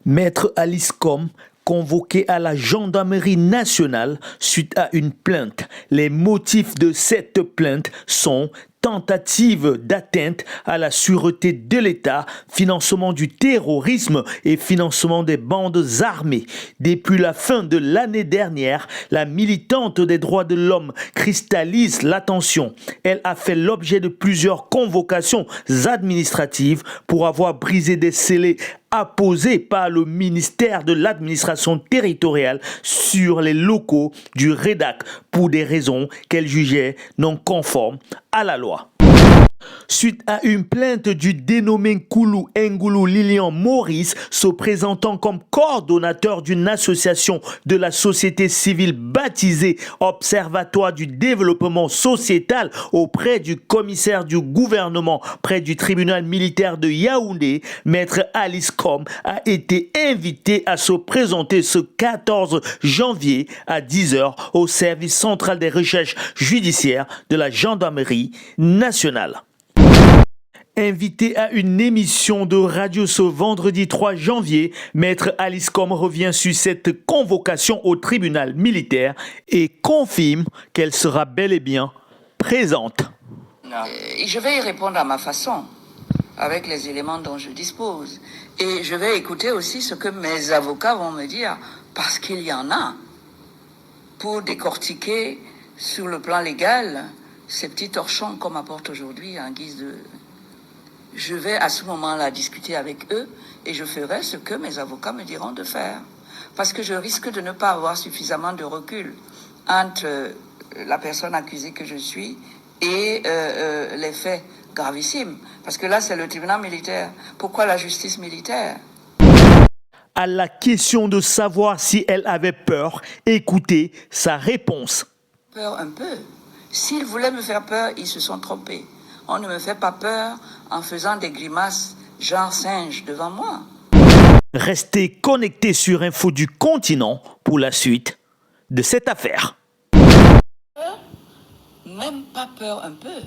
Maître Alice Com, convoqué à la gendarmerie nationale suite à une plainte. Les motifs de cette plainte sont tentative d'atteinte à la sûreté de l'État, financement du terrorisme et financement des bandes armées. Depuis la fin de l'année dernière, la militante des droits de l'homme cristallise l'attention. Elle a fait l'objet de plusieurs convocations administratives pour avoir brisé des scellés apposés par le ministère de l'administration territoriale sur les locaux du REDAC pour des raisons qu'elle jugeait non conformes à la loi. Suite à une plainte du dénommé Nkoulou Ngoulou Lilian Maurice, se présentant comme coordonnateur d'une association de la société civile baptisée Observatoire du développement sociétal auprès du commissaire du gouvernement près du tribunal militaire de Yaoundé, Maître Alice Com a été invité à se présenter ce 14 janvier à 10h au service central des recherches judiciaires de la gendarmerie nationale. Invité à une émission de radio ce vendredi 3 janvier, Maître Alice Com revient sur cette convocation au tribunal militaire et confirme qu'elle sera bel et bien présente. Je vais y répondre à ma façon, avec les éléments dont je dispose. Et je vais écouter aussi ce que mes avocats vont me dire, parce qu'il y en a, pour décortiquer sur le plan légal ces petits torchons qu'on m'apporte aujourd'hui en guise de... Je vais à ce moment-là discuter avec eux et je ferai ce que mes avocats me diront de faire. Parce que je risque de ne pas avoir suffisamment de recul entre la personne accusée que je suis et les faits gravissimes. Parce que là, c'est le tribunal militaire. Pourquoi la justice militaire ? À la question de savoir si elle avait peur, écoutez sa réponse. Peur un peu. S'ils voulaient me faire peur, ils se sont trompés. On ne me fait pas peur en faisant des grimaces genre singe devant moi. Restez connectés sur Info du Continent pour la suite de cette affaire. Même pas peur un peu.